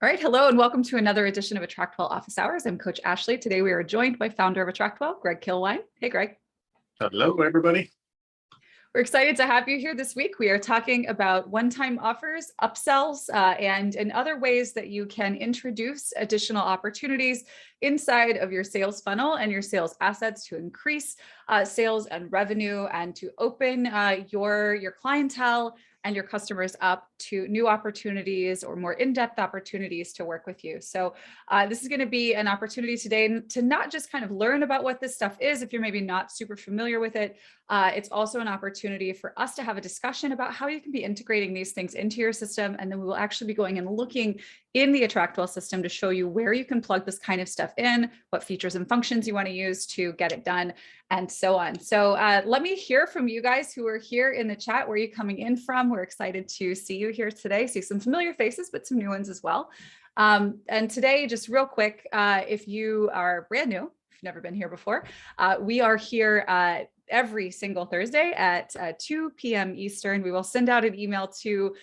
All right, hello and welcome to another edition of AttractWell Office Hours. I'm Coach Ashley. Today we are joined by founder of AttractWell, Greg Kilwine. Hey, Greg. Hello, everybody. We're excited to have you here this week. We are talking about one-time offers, upsells, and other ways that you can introduce additional opportunities inside of your sales funnel and your sales assets to increase sales and revenue and to open your clientele and your customers up to new opportunities or more in-depth opportunities to work with you. So this is going to be an opportunity today to not just kind of learn about what this stuff is, if you're maybe not super familiar with it. It's also an opportunity for us to have a discussion about how you can be integrating these things into your system. And then we will actually be going and looking in the AttractWell system to show you where you can plug this kind of stuff in, what features and functions you want to use to get it done, and so on. So let me hear from you guys who are here in the chat. Where are you coming in from? We're excited to see you here today. See some familiar faces, but some new ones as well. And today, just real quick, if you are brand new, if you've never been here before, we are here every single Thursday at 2 p.m. Eastern. We will send out an email to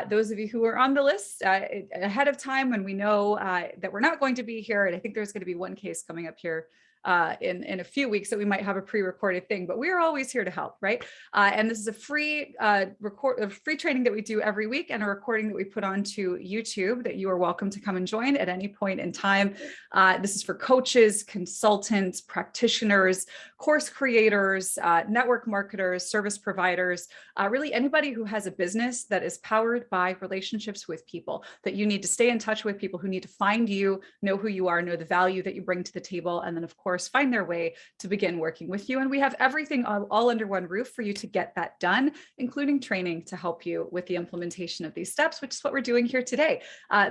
those of you who are on the list ahead of time when we know that we're not going to be here. And I think there's going to be one case coming up here in a few weeks that we might have a pre-recorded thing, but we're always here to help, right? And this is a free free training that we do every week and a recording that we put onto YouTube that you are welcome to come and join at any point in time. This is for coaches, consultants, practitioners, course creators, network marketers, service providers, really anybody who has a business that is powered by relationships with people, that you need to stay in touch with, people who need to find you, know who you are, know the value that you bring to the table, and then of course find their way to begin working with you. And we have everything all under one roof for you to get that done, including training to help you with the implementation of these steps, which is what we're doing here today.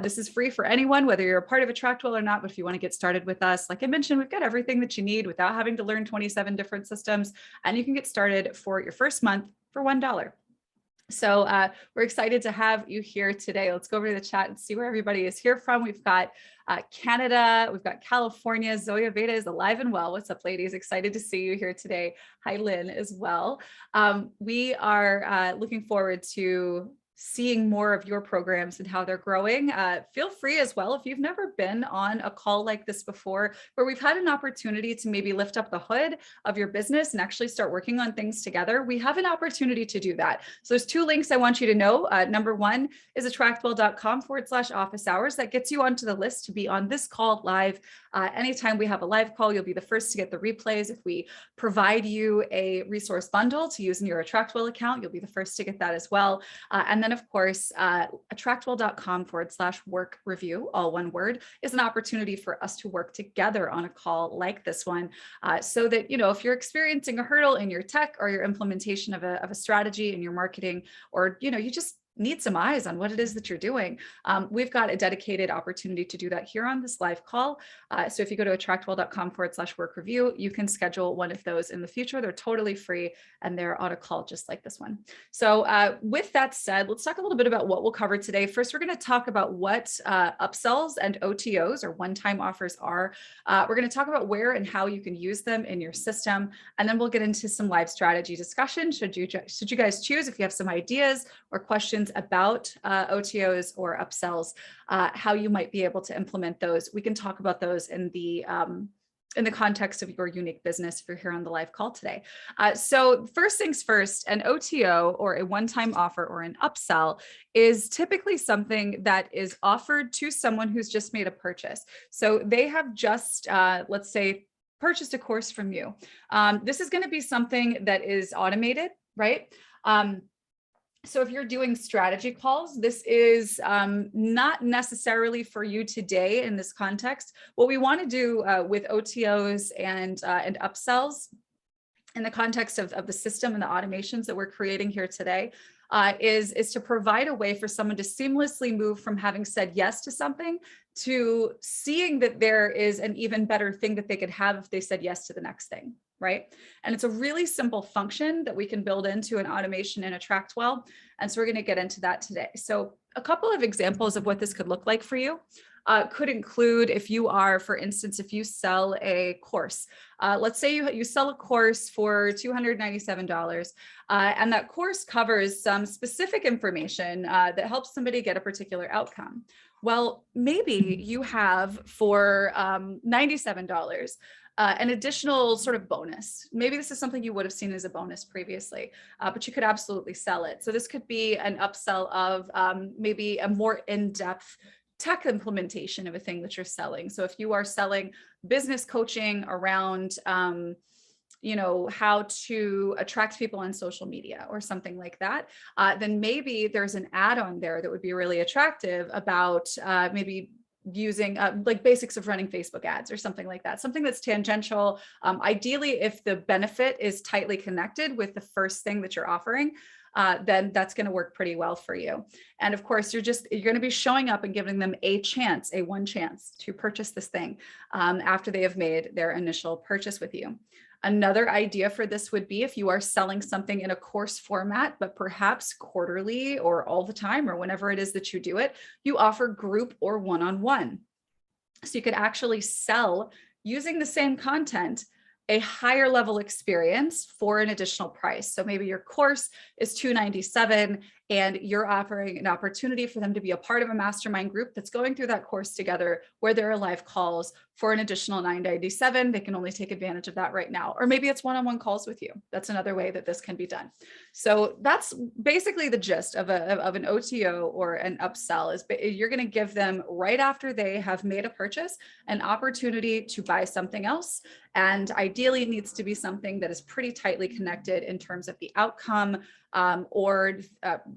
This is free for anyone, whether you're a part of AttractWell or not, but if you want to get started with us, like I mentioned, we've got everything that you need without having to learn 27 different systems, and you can get started for your first month for $1. So we're excited to have you here today. Let's go over to the chat and see where everybody is here from. We've got Canada, we've got California. Zoya Veda is alive and well. What's up, ladies? Excited to see you here today. Hi, Lynn, as well. We are looking forward to seeing more of your programs and how they're growing. Feel free as well, if you've never been on a call like this before, where we've had an opportunity to maybe lift up the hood of your business and actually start working on things together, we have an opportunity to do that. So there's two links I want you to know. Number one is attractwell.com/office hours. That gets you onto the list to be on this call live. Anytime we have a live call, you'll be the first to get the replays. If we provide you a resource bundle to use in your AttractWell account, you'll be the first to get that as well. And then of course, attractwell.com/work review, all one word, is an opportunity for us to work together on a call like this one, so that, you know, if you're experiencing a hurdle in your tech or your implementation of a strategy in your marketing, or, you know, you just need some eyes on what it is that you're doing, we've got a dedicated opportunity to do that here on this live call. So if you go to attractwell.com/work review, you can schedule one of those in the future. They're totally free and they're on a call just like this one. So with that said, let's talk a little bit about what we'll cover today. First, we're going to talk about what upsells and OTOs, or one-time offers, are. We're going to talk about where and how you can use them in your system. And then we'll get into some live strategy discussion. Should you guys choose, if you have some ideas or questions about OTOs or upsells, how you might be able to implement those. We can talk about those in the context of your unique business if you're here on the live call today. So first things first, an OTO, or a one-time offer, or an upsell, is typically something that is offered to someone who's just made a purchase. So they have just, let's say, purchased a course from you. This is going to be something that is automated, right? So if you're doing strategy calls, this is not necessarily for you today in this context. What we want to do with OTOs and upsells in the context of the system and the automations that we're creating here today is to provide a way for someone to seamlessly move from having said yes to something to seeing that there is an even better thing that they could have if they said yes to the next thing. Right? And it's a really simple function that we can build into an automation in AttractWell. And so we're going to get into that today. So a couple of examples of what this could look like for you could include, if you are, for instance, if you sell a course, let's say you sell a course for $297, and that course covers some specific information that helps somebody get a particular outcome. Well, maybe you have for $97 an additional sort of bonus. Maybe this is something you would have seen as a bonus previously, but you could absolutely sell it. So this could be an upsell of maybe a more in-depth tech implementation of a thing that you're selling. So if you are selling business coaching around how to attract people on social media or something like that, then maybe there's an add-on there that would be really attractive about maybe using like basics of running Facebook ads or something like that, something that's tangential. Ideally, if the benefit is tightly connected with the first thing that you're offering, then that's going to work pretty well for you. And of course, you're going to be showing up and giving them a one chance to purchase this thing after they have made their initial purchase with you. Another idea for this would be if you are selling something in a course format, but perhaps quarterly or all the time or whenever it is that you do it, you offer group or one-on-one. So you could actually sell using the same content a higher level experience for an additional price. So maybe your course is $297 and you're offering an opportunity for them to be a part of a mastermind group that's going through that course together where there are live calls for an additional $997. They can only take advantage of that right now. Or maybe it's one-on-one calls with you. That's another way that this can be done. So that's basically the gist of an OTO or an upsell is you're going to give them right after they have made a purchase an opportunity to buy something else. And ideally it needs to be something that is pretty tightly connected in terms of the outcome or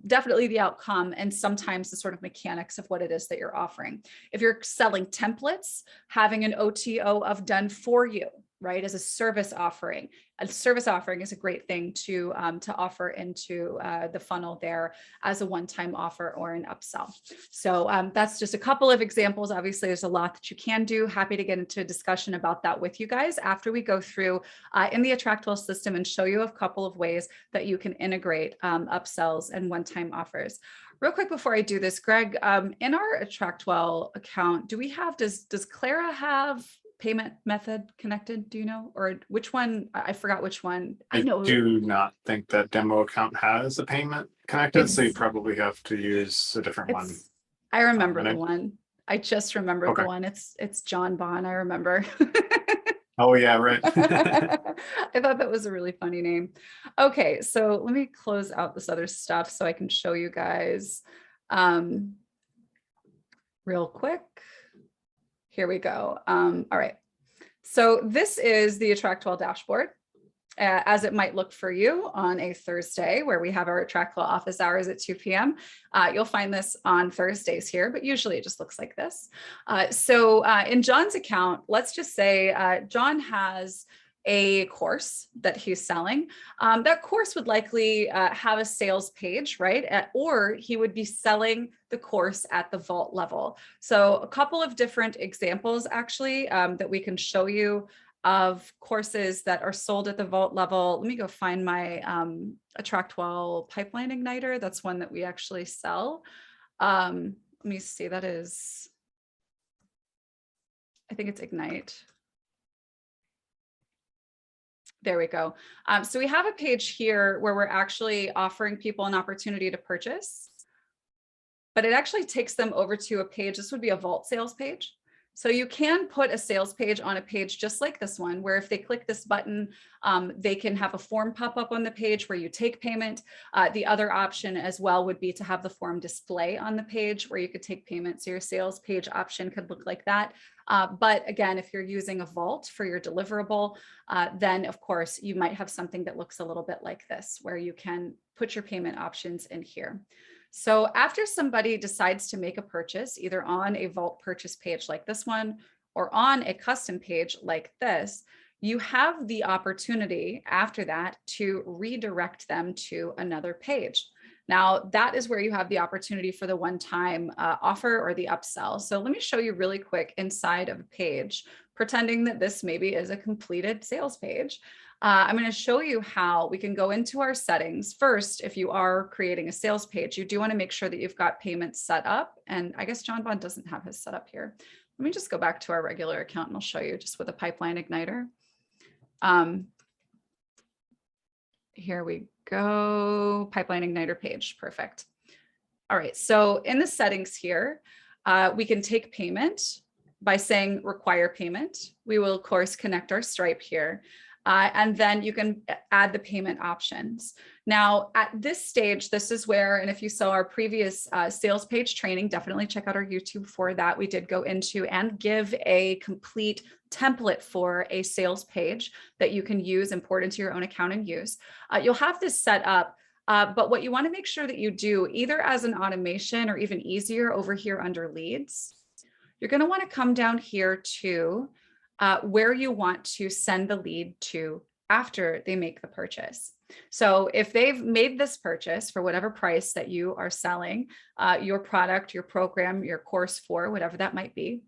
definitely the outcome and sometimes the sort of mechanics of what it is that you're offering. If you're selling templates, having an OTO of done for you, right, as a service offering. A service offering is a great thing to offer into the funnel there as a one-time offer or an upsell. So that's just a couple of examples. Obviously, there's a lot that you can do. Happy to get into a discussion about that with you guys after we go through in the Attractwell system and show you a couple of ways that you can integrate upsells and one-time offers. Real quick before I do this, Greg, in our Attractwell account, does Clara have payment method connected? Do you know, or which one? I forgot which one. I know do not think that demo account has a payment connected, so you probably have to use a different one. I remember the one. I just remembered the one. It's John Bond. I remember. Oh yeah, right. I thought that was a really funny name. Okay, so let me close out this other stuff so I can show you guys real quick. Here we go. All right. So this is the Attractwell Dashboard as it might look for you on a Thursday where we have our Attractwell office hours at 2 p.m. You'll find this on Thursdays here, but usually it just looks like this. So in John's account, let's just say John has a course that he's selling. That course would likely have a sales page, right? Or he would be selling the course at the vault level. So a couple of different examples actually that we can show you of courses that are sold at the vault level. Let me go find my Attractwell pipeline igniter. That's one that we actually sell. Let me see, that is, I think it's Ignite. There we go. So we have a page here where we're actually offering people an opportunity to purchase, but it actually takes them over to a page. This would be a vault sales page. So you can put a sales page on a page just like this one, where if they click this button, they can have a form pop up on the page where you take payment. The other option as well would be to have the form display on the page where you could take payment. So your sales page option could look like that. But again, if you're using a vault for your deliverable, then of course you might have something that looks a little bit like this, where you can put your payment options in here. So after somebody decides to make a purchase, either on a vault purchase page like this one, or on a custom page like this, you have the opportunity after that to redirect them to another page. Now, that is where you have the opportunity for the one-time offer or the upsell. So let me show you really quick inside of a page, pretending that this maybe is a completed sales page. I'm going to show you how we can go into our settings. First, if you are creating a sales page, you do want to make sure that you've got payments set up. And I guess John Bond doesn't have his set up here. Let me just go back to our regular account and I'll show you just with a pipeline igniter. Here we go, pipeline igniter page, perfect. All right, so in the settings here, We can take payment by saying require payment. We will of course connect our Stripe here. And then you can add the payment options. Now at this stage, this is where, and if you saw our previous sales page training, definitely check out our YouTube for that. We did go into and give a complete template for a sales page that you can use, import into your own account and use. You'll have this set up, but what you want to make sure that you do, either as an automation or even easier over here under leads, you're going to want to come down here to where you want to send the lead to after they make the purchase. So if they've made this purchase for whatever price that you are selling your product, your program, your course for, whatever that might be,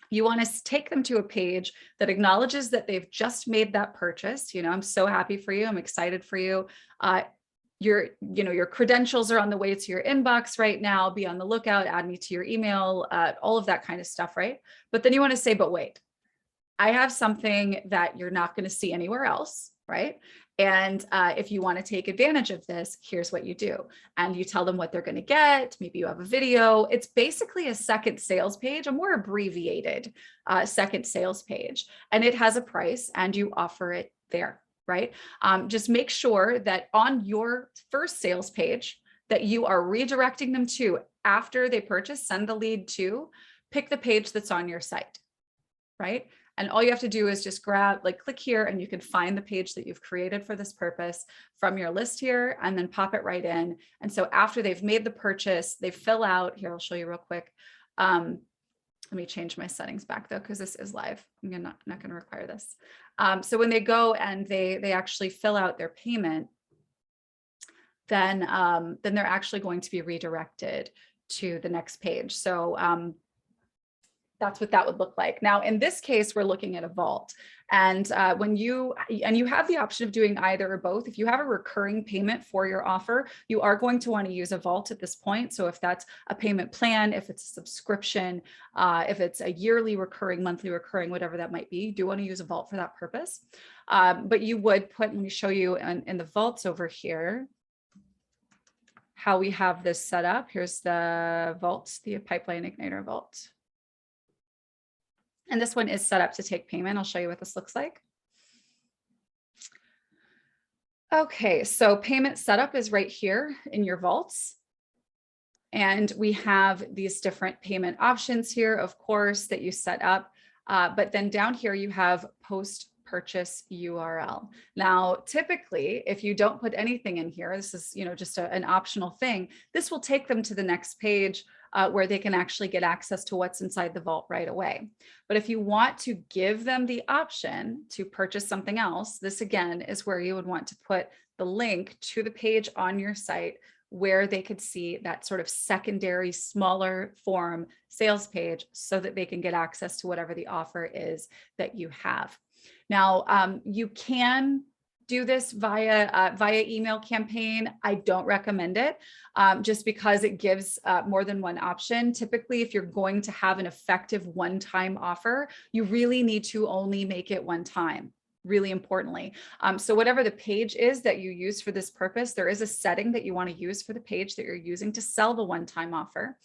you want to take them to a page that acknowledges that they've just made that purchase. You know, I'm so happy for you. I'm excited for you. Your credentials are on the way to your inbox right now. Be on the lookout, add me to your email, all of that kind of stuff, right? But then you want to say, but wait, I have something that you're not going to see anywhere else, right? And if you want to take advantage of this, here's what you do. And you tell them what they're going to get. Maybe you have a video. It's basically a second sales page, a more abbreviated second sales page. And it has a price and you offer it there, right? Just make sure that on your first sales page that you are redirecting them to after they purchase, send the lead to, pick the page that's on your site, right? And all you have to do is just click here and you can find the page that you've created for this purpose from your list here and then pop it right in. And so after they've made the purchase, they fill out here. I'll show you real quick. Let me change my settings back though, because this is live. I'm not going to require this. So when they go and they actually fill out their payment, then they're actually going to be redirected to the next page. So that's what that would look like. Now, in this case, we're looking at a vault. And you have the option of doing either or both. If you have a recurring payment for your offer, you are going to want to use a vault at this point. So if that's a payment plan, if it's a subscription, if it's a yearly recurring, monthly recurring, whatever that might be, you do want to use a vault for that purpose. But you would let me show you in the vaults over here, how we have this set up. Here's the vault, the Pipeline Igniter vault. And this one is set up to take payment. I'll show you what this looks like. Okay, so payment setup is right here in your vaults. And we have these different payment options here, of course, that you set up. But then down here, you have post-purchase URL. Now, typically, if you don't put anything in here, this is just an optional thing, this will take them to the next page where they can actually get access to what's inside the vault right away. But if you want to give them the option to purchase something else, this again is where you would want to put the link to the page on your site where they could see that sort of secondary, smaller form sales page so that they can get access to whatever the offer is that you have. Now, you can do this via email campaign. I don't recommend it just because it gives more than one option. Typically, if you're going to have an effective one-time offer, you really need to only make it one time, really importantly. So whatever the page is that you use for this purpose, there is a setting that you want to use for the page that you're using to sell the one-time offer.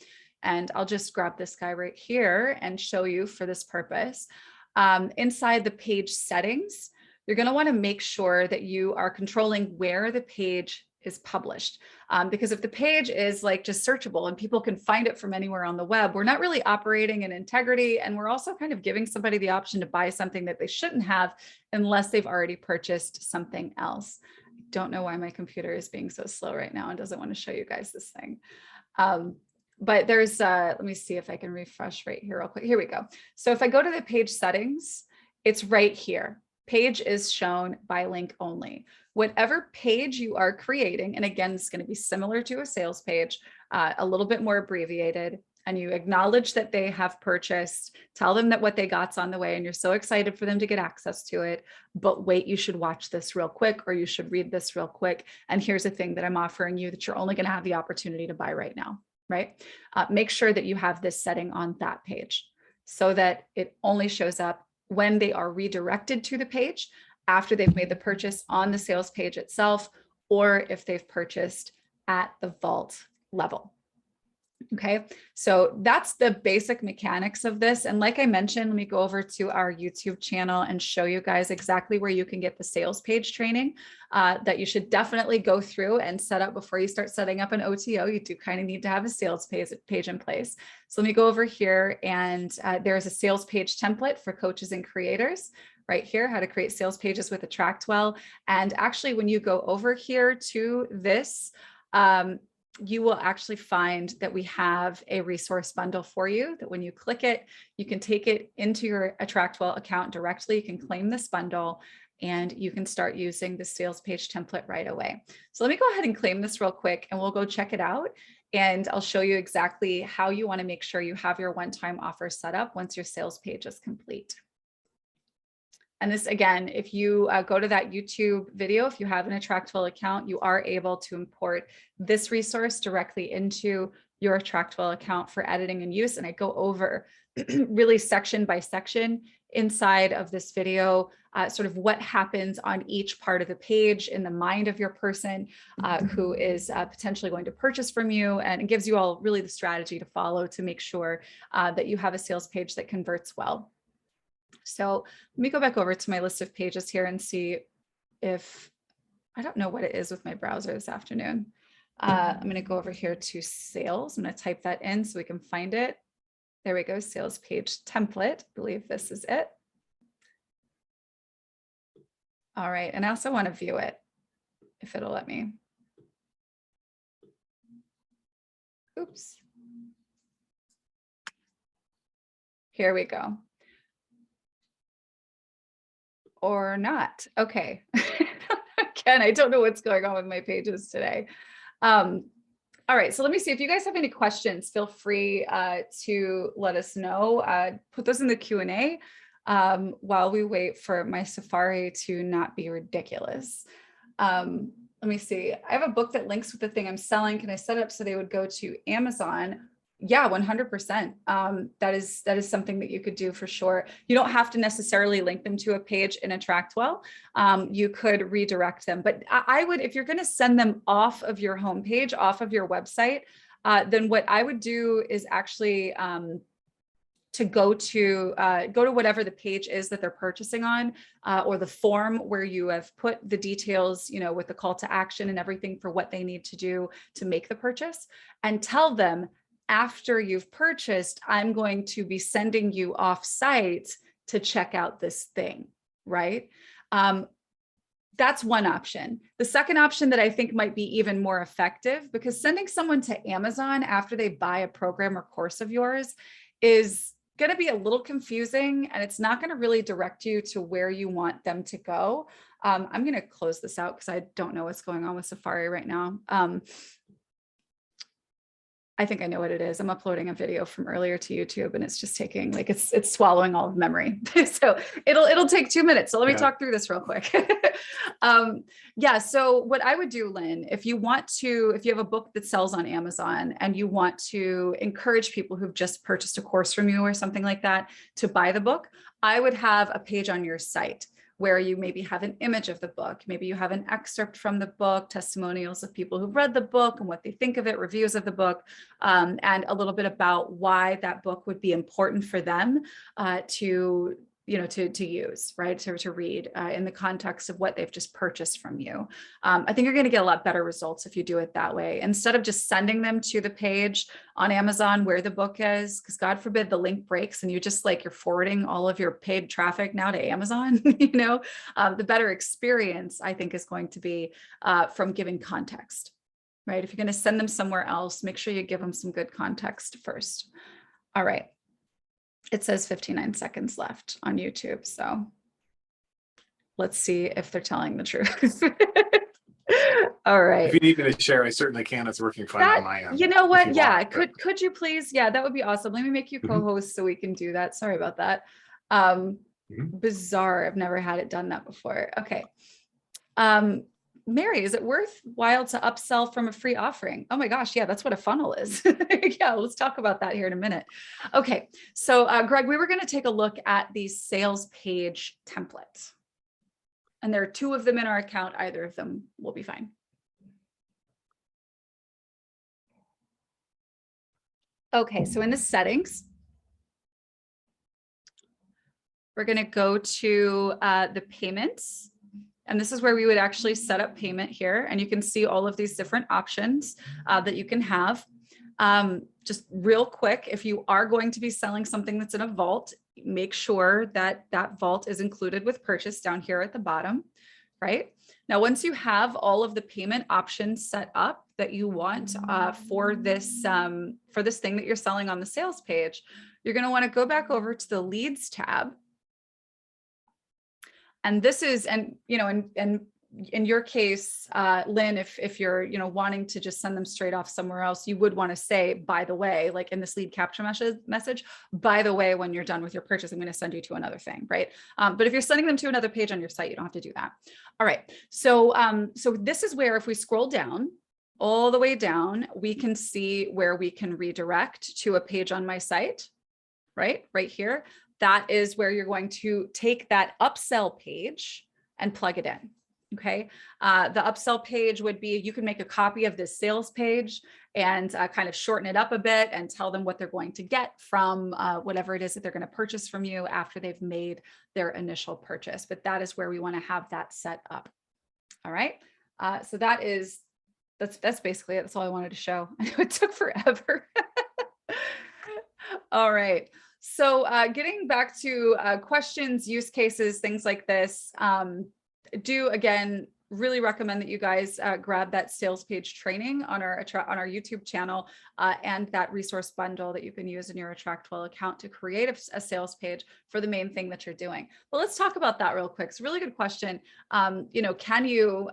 And I'll just grab this guy right here and show you for this purpose. Inside the page settings, you're going to want to make sure that you are controlling where the page is published. Because if the page is like just searchable and people can find it from anywhere on the web, we're not really operating in integrity. And we're also kind of giving somebody the option to buy something that they shouldn't have unless they've already purchased something else. I don't know why my computer is being so slow right now and doesn't want to show you guys this thing. But there's, let me see if I can refresh right here real quick. Here we go. So if I go to the page settings, it's right here. Page is shown by link only. Whatever page you are creating, and again, it's going to be similar to a sales page, a little bit more abbreviated, and you acknowledge that they have purchased, tell them that what they got's on the way, and you're so excited for them to get access to it. But wait, you should watch this real quick, or you should read this real quick. And here's a thing that I'm offering you that you're only going to have the opportunity to buy right now, right? Make sure that you have this setting on that page so that it only shows up when they are redirected to the page after they've made the purchase on the sales page itself, or if they've purchased at the vault level. Okay, so that's the basic mechanics of this. And like I mentioned, let me go over to our YouTube channel and show you guys exactly where you can get the sales page training that you should definitely go through and set up before you start setting up an OTO. You do kind of need to have a sales page in place. So let me go over here, and there's a sales page template for coaches and creators right here, how to create sales pages with AttractWell. And actually, when you go over here to this, you will actually find that we have a resource bundle for you that when you click it, you can take it into your AttractWell account directly. You can claim this bundle and you can start using the sales page template right away. So let me go ahead and claim this real quick and we'll go check it out. And I'll show you exactly how you want to make sure you have your one-time offer set up once your sales page is complete. And this, again, if you go to that YouTube video, if you have an AttractWell account, you are able to import this resource directly into your AttractWell account for editing and use. And I go over really section by section inside of this video, sort of what happens on each part of the page in the mind of your person who is potentially going to purchase from you. And it gives you all really the strategy to follow to make sure that you have a sales page that converts well. So let me go back over to my list of pages here and see if, I don't know what it is with my browser this afternoon. I'm going to go over here to sales. I'm going to type that in so we can find it. There we go, sales page template. I believe this is it. All right, and I also want to view it if it'll let me. Oops. Here we go. Or not. Okay. Again, I don't know what's going on with my pages today. All right, so let me see if you guys have any questions, feel free to let us know. Put those in the Q&A while we wait for my Safari to not be ridiculous. Let me see. I have a book that links with the thing I'm selling. Can I set it up so they would go to Amazon? Yeah, 100%. That is something that you could do for sure. You don't have to necessarily link them to a page in AttractWell. You could redirect them, but I would, if you're going to send them off of your homepage, off of your website, then what I would do is actually to go to whatever the page is that they're purchasing on, or the form where you have put the details, you know, with the call to action and everything for what they need to do to make the purchase, and tell them, after you've purchased, I'm going to be sending you off site to check out this thing, right? That's one option. The second option that I think might be even more effective, because sending someone to Amazon after they buy a program or course of yours is going to be a little confusing, and it's not going to really direct you to where you want them to go. I'm going to close this out because I don't know what's going on with Safari right now. I think I know what it is. I'm uploading a video from earlier to YouTube and it's just taking, like, it's swallowing all of memory. So it'll take 2 minutes. So let me talk through this real quick. Yeah. So what I would do, Lynn, if you have a book that sells on Amazon and you want to encourage people who've just purchased a course from you or something like that to buy the book, I would have a page on your site where you maybe have an image of the book. Maybe you have an excerpt from the book, testimonials of people who've read the book and what they think of it, reviews of the book, and a little bit about why that book would be important for them to use, right? To read in the context of what they've just purchased from you. I think you're going to get a lot better results if you do it that way. Instead of just sending them to the page on Amazon where the book is, because God forbid the link breaks and you're forwarding all of your paid traffic now to Amazon, the better experience I think is going to be from giving context, right? If you're going to send them somewhere else, make sure you give them some good context first. All right. It says 59 seconds left on YouTube. So let's see if they're telling the truth. All right. If you need me to share, I certainly can. It's working fine on my end. You know what? Yeah. Could you please? Yeah, that would be awesome. Let me make you co-host so we can do that. Sorry about that. Bizarre. I've never had it done that before. Okay. Mary, is it worthwhile to upsell from a free offering? Oh my gosh, yeah, that's what a funnel is. Yeah, let's talk about that here in a minute. Okay, so Greg, we were going to take a look at the sales page template. And there are 2 of them in our account. Either of them will be fine. Okay, so in the settings, we're going to go to the payments. And this is where we would actually set up payment here. And you can see all of these different options that you can have. Just real quick, if you are going to be selling something that's in a vault, make sure that that vault is included with purchase down here at the bottom, right? Now, once you have all of the payment options set up that you want for this thing that you're selling on the sales page, you're going to want to go back over to the leads tab. And this is, and in your case, Lynn, if you're, wanting to just send them straight off somewhere else, you would want to say, by the way, like in this lead capture message, by the way, when you're done with your purchase, I'm going to send you to another thing, right? But if you're sending them to another page on your site, you don't have to do that. All right. So, so this is where if we scroll down, all the way down, we can see where we can redirect to a page on my site, right? Right here. That is where you're going to take that upsell page and plug it in. Okay. The upsell page would be, you can make a copy of this sales page and kind of shorten it up a bit and tell them what they're going to get from whatever it is that they're going to purchase from you after they've made their initial purchase. But that is where we want to have that set up. All right. So that's basically it. That's all I wanted to show. I know it took forever. All right. So getting back to questions, use cases, things like this, do again, really recommend that you guys grab that sales page training on our YouTube channel and that resource bundle that you can use in your AttractWell account to create a sales page for the main thing that you're doing. But let's talk about that real quick. It's a really good question. Can you,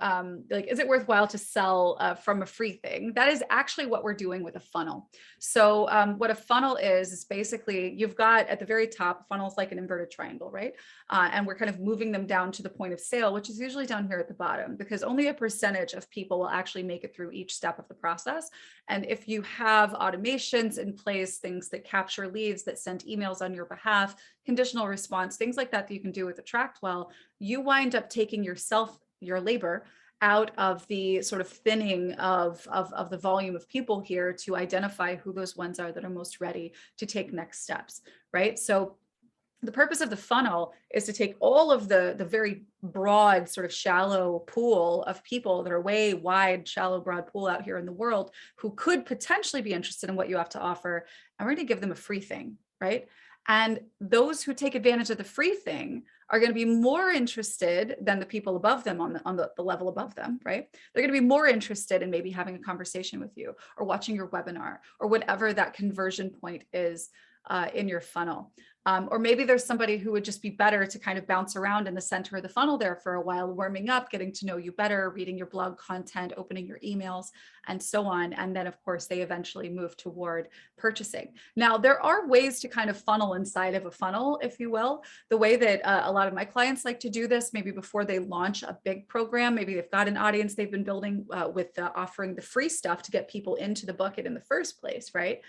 is it worthwhile to sell from a free thing? That is actually what we're doing with a funnel. So what a funnel is basically, you've got at the very top, funnels like an inverted triangle, right? And we're kind of moving them down to the point of sale, which is usually down here at the bottom, because only a percentage of people will actually make it through each step of the process. And if you have automations in place, things that capture leads, that send emails on your behalf, conditional response, things like that you can do with AttractWell, you wind up taking your labor out of the sort of thinning of the volume of people here to identify who those ones are that are most ready to take next steps, right? So the purpose of the funnel is to take all of the very broad, sort of shallow pool of people that are way wide, shallow, broad pool out here in the world who could potentially be interested in what you have to offer, and we're going to give them a free thing, right? And those who take advantage of the free thing are going to be more interested than the people above them on the level above them, right? They're going to be more interested in maybe having a conversation with you or watching your webinar or whatever that conversion point is in your funnel. Or maybe there's somebody who would just be better to kind of bounce around in the center of the funnel there for a while, warming up, getting to know you better, reading your blog content, opening your emails, and so on. And then, of course, they eventually move toward purchasing. Now, there are ways to kind of funnel inside of a funnel, if you will. The way that a lot of my clients like to do this, maybe before they launch a big program, maybe they've got an audience they've been building with offering the free stuff to get people into the bucket in the first place, right?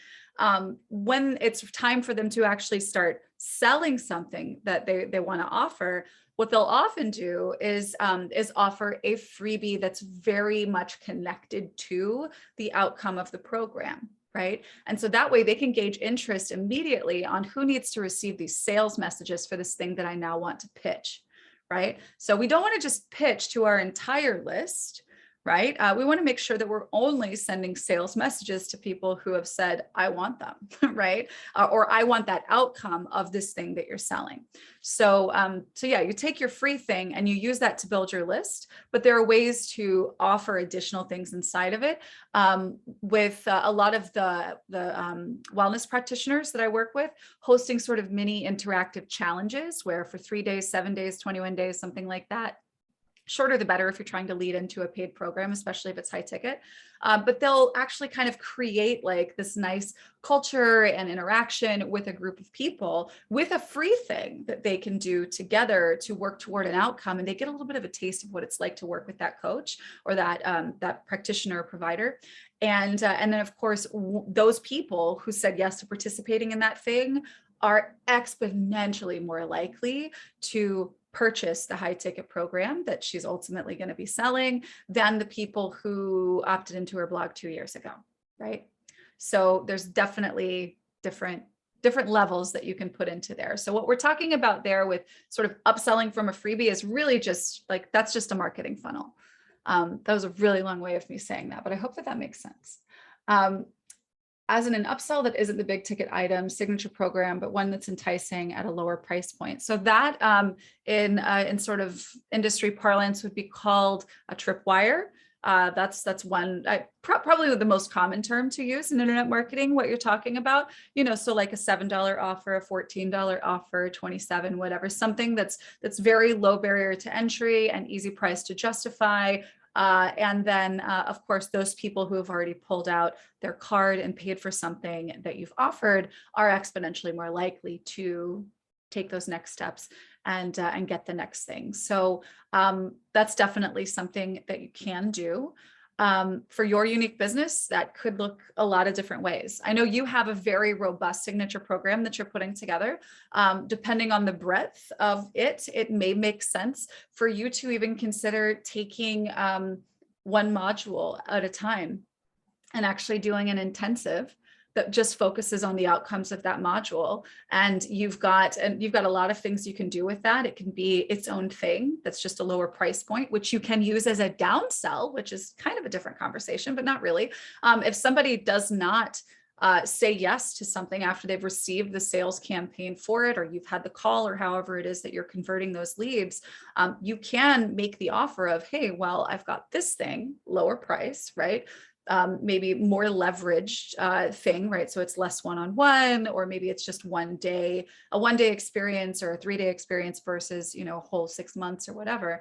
When it's time for them to actually start selling something that they want to offer, what they'll often do is offer a freebie that's very much connected to the outcome of the program, right? And so that way they can gauge interest immediately on who needs to receive these sales messages for this thing that I now want to pitch, right? So we don't want to just pitch to our entire list, right? We want to make sure that we're only sending sales messages to people who have said, I want them, right? Or I want that outcome of this thing that you're selling. So, so yeah, you take your free thing and you use that to build your list, but there are ways to offer additional things inside of it. With a lot of the wellness practitioners that I work with, hosting sort of mini interactive challenges where for 3 days, 7 days, 21 days, something like that. Shorter the better if you're trying to lead into a paid program, especially if it's high ticket. But they'll actually kind of create like this nice culture and interaction with a group of people with a free thing that they can do together to work toward an outcome. And they get a little bit of a taste of what it's like to work with that coach or that practitioner or provider. And then of course, those people who said yes to participating in that thing are exponentially more likely to purchase the high ticket program that she's ultimately going to be selling than the people who opted into her blog 2 years ago, right? So there's definitely different levels that you can put into there. So what we're talking about there with sort of upselling from a freebie is really just like, that's just a marketing funnel. That was a really long way of me saying that, but I hope that that makes sense. As in an upsell that isn't the big ticket item signature program, but one that's enticing at a lower price point. So that in sort of industry parlance would be called a tripwire. That's one, probably the most common term to use in internet marketing, what you're talking about, so like a $7 offer, a $14 offer, 27, whatever, something that's very low barrier to entry and easy price to justify. And then, of course, those people who have already pulled out their card and paid for something that you've offered are exponentially more likely to take those next steps and get the next thing. So that's definitely something that you can do. For your unique business, that could look a lot of different ways. I know you have a very robust signature program that you're putting together. Depending on the breadth of it, it may make sense for you to even consider taking one module at a time and actually doing an intensive that just focuses on the outcomes of that module. And you've got a lot of things you can do with that. It can be its own thing that's just a lower price point, which you can use as a downsell, which is kind of a different conversation, but not really. If somebody does not say yes to something after they've received the sales campaign for it, or you've had the call, or however it is that you're converting those leads, you can make the offer of, hey, well, I've got this thing, lower price, right? Maybe more leveraged thing, right? So it's less one-on-one, or maybe it's just a one-day experience or a 3-day experience versus, a whole 6 months or whatever.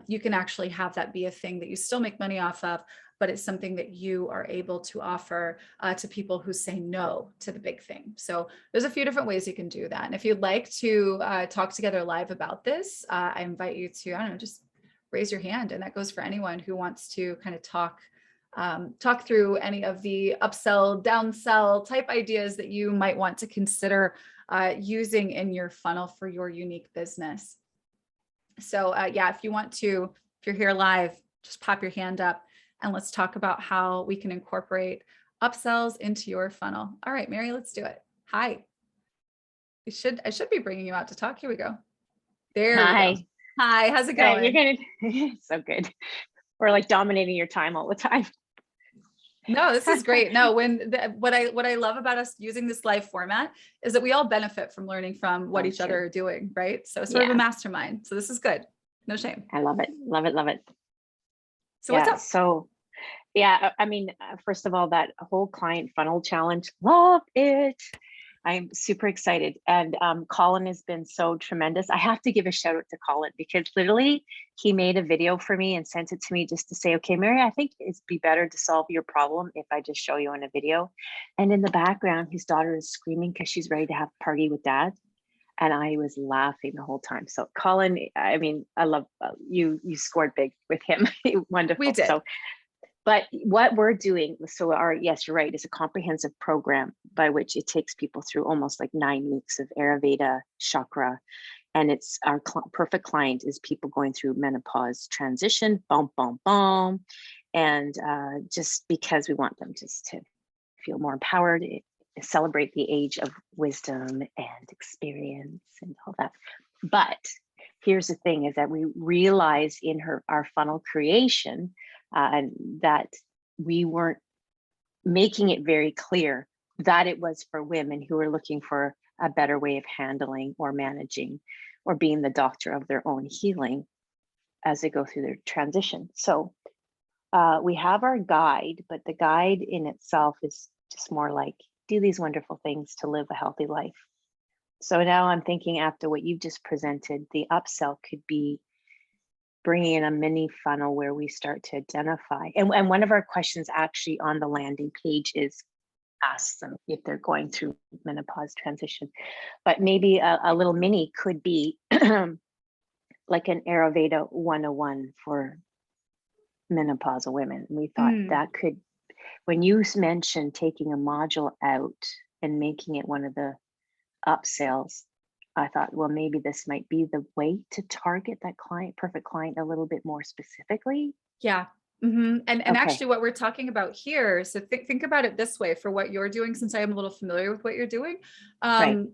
You can actually have that be a thing that you still make money off of, but it's something that you are able to offer to people who say no to the big thing. So there's a few different ways you can do that. And if you'd like to talk together live about this, I invite you to, I don't know, just raise your hand. And that goes for anyone who wants to kind of talk through any of the upsell, downsell type ideas that you might want to consider using in your funnel for your unique business. So yeah, if you're here live, just pop your hand up and let's talk about how we can incorporate upsells into your funnel. All right, Mary, let's do it. Hi. I should be bringing you out to talk. Here we go. There we go. Hi, how's it going? You're gonna so good. We're like dominating your time all the time. No, this is great. No, what I love about us using this live format is that we all benefit from learning from what each other are doing, right? So it's sort of a mastermind. So this is good. No shame. I love it. Love it. Love it. So what's up? So yeah, I mean, first of all, that whole client funnel challenge, love it. I'm super excited. And Colin has been so tremendous. I have to give a shout out to Colin because literally he made a video for me and sent it to me just to say, okay, Mary, I think it'd be better to solve your problem if I just show you in a video. And in the background, his daughter is screaming because she's ready to have a party with dad. And I was laughing the whole time. So Colin, I mean, I love you scored big with him. Wonderful. We did. But what we're doing, so yes, you're right, it's a comprehensive program by which it takes people through almost like 9 weeks of Ayurveda chakra. And it's our perfect client is people going through menopause transition, boom, boom, boom. And just because we want them just to feel more empowered, celebrate the age of wisdom and experience and all that. But here's the thing is that we realized in our funnel creation that we weren't making it very clear that it was for women who were looking for a better way of handling or managing or being the doctor of their own healing as they go through their transition. So we have our guide, but the guide in itself is just more like, do these wonderful things to live a healthy life. So now I'm thinking after what you've just presented, the upsell could be bringing in a mini funnel where we start to identify. And one of our questions actually on the landing page is ask them if they're going through menopause transition. But maybe a little mini could be like an Ayurveda 101 for menopausal women. And we thought that could, when you mentioned taking a module out and making it one of the upsells, I thought, well, maybe this might be the way to target that perfect client a little bit more specifically. Yeah. And Okay. actually what we're talking about here, so think about it this way for what you're doing, since I am a little familiar with what you're doing. Right.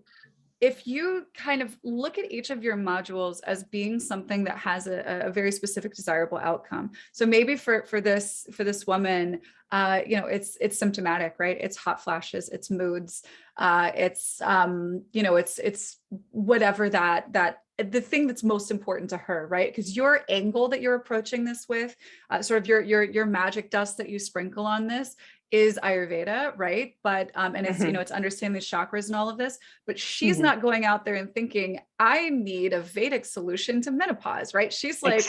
If you kind of look at each of your modules as being something that has a very specific desirable outcome. So maybe for this woman, it's symptomatic, right? It's hot flashes, it's moods, it's whatever that the thing that's most important to her, right? Because your angle that you're approaching this with, sort of your magic dust that you sprinkle on this is Ayurveda, right? But and it's it's understanding the chakras and all of this, but she's not going out there and thinking, I need a Vedic solution to menopause, right? She's like,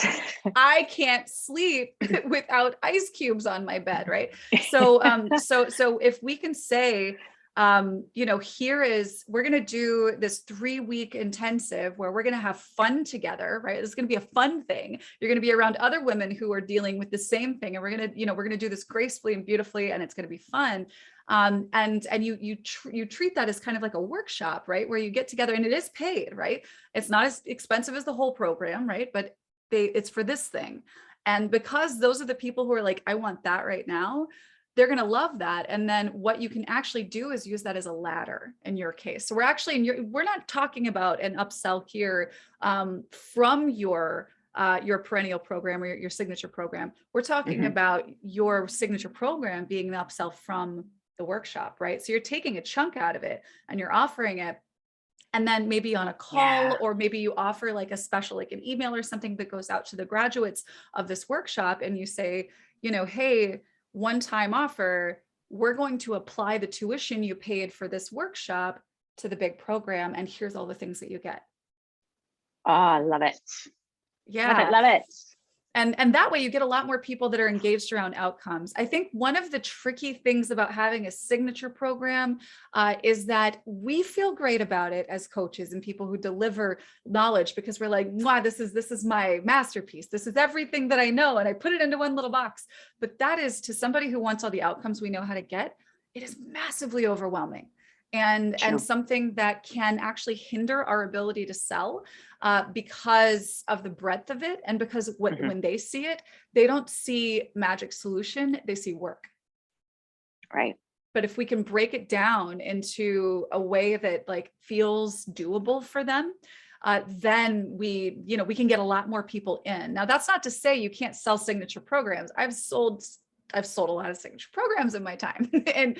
I can't sleep without ice cubes on my bed, right? So so if we can say, we're going to do this 3-week intensive where we're going to have fun together, right? It's going to be a fun thing. You're going to be around other women who are dealing with the same thing. And we're going to do this gracefully and beautifully, and it's going to be fun. And you treat that as kind of like a workshop, right? Where you get together and it is paid, right? It's not as expensive as the whole program, right? But it's for this thing. And because those are the people who are like, I want that right now, they're going to love that. And then what you can actually do is use that as a ladder in your case. So we're not talking about an upsell here from your perennial program or your signature program. We're talking about your signature program being an upsell from the workshop, right? So you're taking a chunk out of it and you're offering it. And then maybe on a call, or maybe you offer like a special, like an email or something that goes out to the graduates of this workshop. And you say, hey, one-time offer, we're going to apply the tuition you paid for this workshop to the big program. And here's all the things that you get. Oh, I love it. Yeah. Love it. And that way you get a lot more people that are engaged around outcomes. I think one of the tricky things about having a signature program is that we feel great about it as coaches and people who deliver knowledge, because we're like, wow, this is my masterpiece. This is everything that I know. And I put it into one little box. But that is, to somebody who wants all the outcomes we know how to get, it is massively overwhelming. And something that can actually hinder our ability to sell because of the breadth of it. And because when they see it, they don't see magic solution, they see work. Right. But if we can break it down into a way that like feels doable for them, then we can get a lot more people in. Now, that's not to say you can't sell signature programs. I've sold a lot of signature programs in my time, and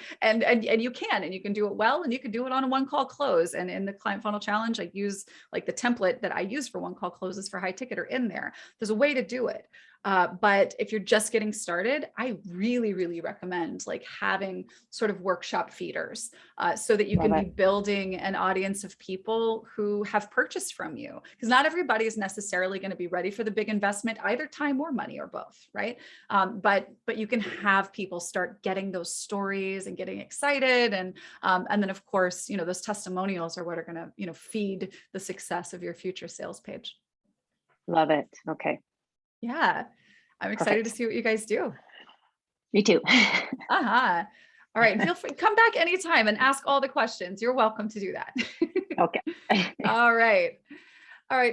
you can do it well, and you can do it on a one-call close. And in the client funnel challenge, I use like the template that I use for one-call closes for high ticket are in there. There's a way to do it. But if you're just getting started, I really, really recommend like having sort of workshop feeders so that you can be building an audience of people who have purchased from you. Because not everybody is necessarily going to be ready for the big investment, either time or money or both, right? But you can have people start getting those stories and getting excited. And then of course, those testimonials are what are going to, feed the success of your future sales page. Love it. Okay. Yeah, I'm excited to see what you guys do. Me too. All right. And feel free, come back anytime and ask all the questions. You're welcome to do that. Okay. All right.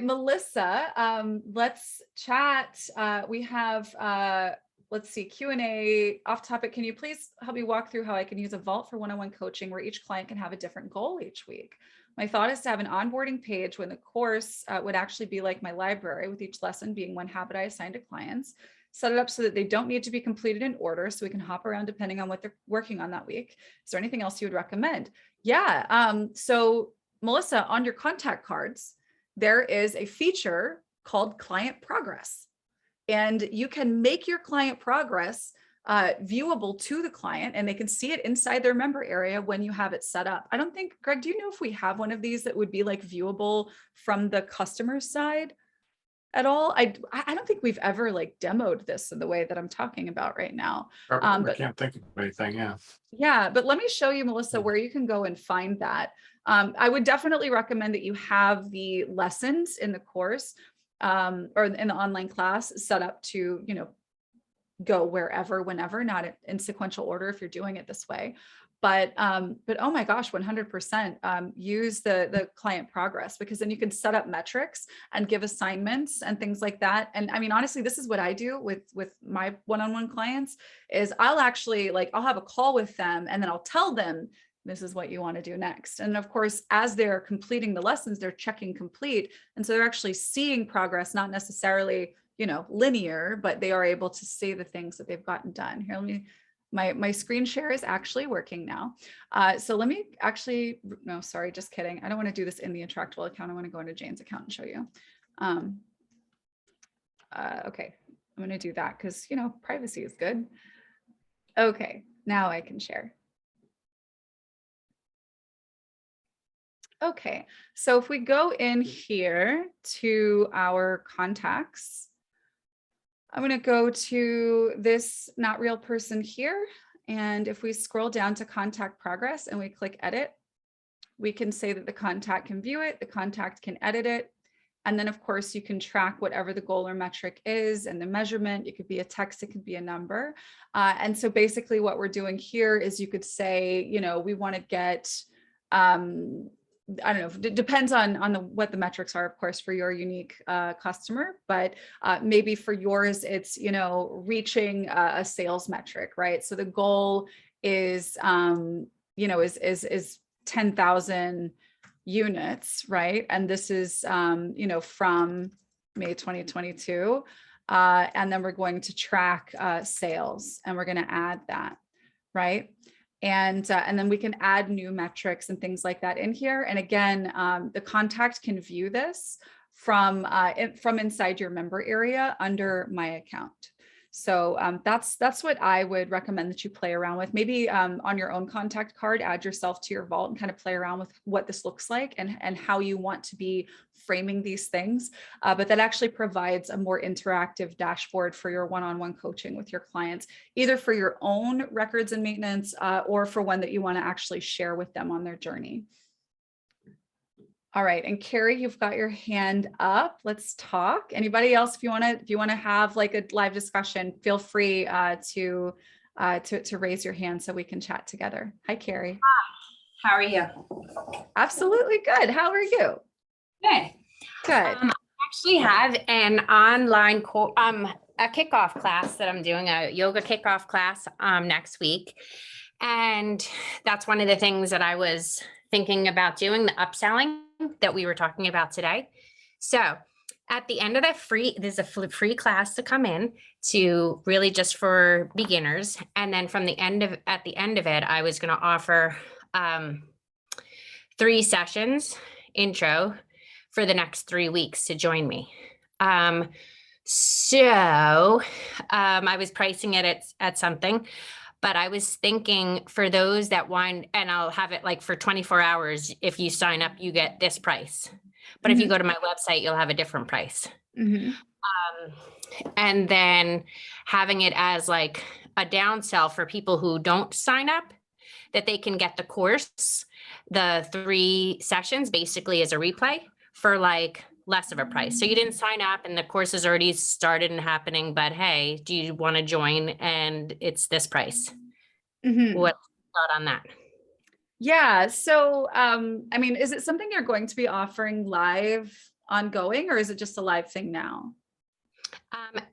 Melissa, let's chat. We have, let's see, Q&A off topic. Can you please help me walk through how I can use a vault for one-on-one coaching where each client can have a different goal each week? My thought is to have an onboarding page when the course would actually be like my library, with each lesson being one habit I assign to clients. Set it up so that they don't need to be completed in order, so we can hop around depending on what they're working on that week. Is there anything else you would recommend? Yeah. So Melissa, on your contact cards, there is a feature called Client Progress. And you can make your client progress viewable to the client, and they can see it inside their member area when you have it set up. I don't think, Greg, do you know if we have one of these that would be like viewable from the customer side at all? I don't think we've ever like demoed this in the way that I'm talking about right now. I can't think of anything. Yeah, but let me show you, Melissa, where you can go and find that. I would definitely recommend that you have the lessons in the course or in the online class set up to, go wherever, whenever, not in sequential order if you're doing it this way. But oh my gosh, 100% use the client progress, because then you can set up metrics and give assignments and things like that. And I mean, honestly, this is what I do with my one-on-one clients is I'll actually I'll have a call with them and then I'll tell them, this is what you want to do next. And of course, as they're completing the lessons, they're checking complete. And so they're actually seeing progress, not necessarily, linear, but they are able to see the things that they've gotten done. Here, let me, my screen share is actually working now. So let me actually, no, sorry, just kidding. I don't want to do this in the Attractwell account. I want to go into Jane's account and show you. Okay, I'm going to do that because, privacy is good. Okay, now I can share. Okay, so if we go in here to our contacts, I'm going to go to this not real person here. And if we scroll down to contact progress and we click edit, we can say that the contact can view it, the contact can edit it. And then of course you can track whatever the goal or metric is and the measurement. It could be a text, it could be a number. And so basically what we're doing here is you could say, we want to get, I don't know, it depends on what the metrics are, of course, for your unique customer, but maybe for yours, it's, reaching a sales metric, right? So the goal is, is 10,000 units, right? And this is, from May 2022. And then we're going to track sales and we're going to add that, right? And then we can add new metrics and things like that in here. And again, the contact can view this from inside your member area under my account. So that's what I would recommend that you play around with. Maybe on your own contact card, add yourself to your vault and kind of play around with what this looks like and how you want to be framing these things. But that actually provides a more interactive dashboard for your one-on-one coaching with your clients, either for your own records and maintenance or for one that you want to actually share with them on their journey. All right, and Carrie, you've got your hand up. Let's talk. Anybody else, if you want to have like a live discussion, feel free to raise your hand so we can chat together. Hi, Carrie. Hi, how are you? Absolutely good. How are you? Good. Good. I actually have an online a kickoff class that I'm doing, a yoga kickoff class next week. And that's one of the things that I was thinking about doing, the upselling that we were talking about today. So at the end of there's a free class to come in to really just for beginners. And then at the end of it, I was going to offer 3 sessions intro for the next 3 weeks to join me. So I was pricing it at something, but I was thinking for those that want, and I'll have it like for 24 hours, if you sign up, you get this price. But if you go to my website, you'll have a different price. And then having it as like a downsell for people who don't sign up, that they can get the course, the 3 sessions basically as a replay for like less of a price. So you didn't sign up and the course has already started and happening, but hey, do you want to join? And it's this price. What's your thought on that? Yeah. So, I mean, is it something you're going to be offering live ongoing, or is it just a live thing now?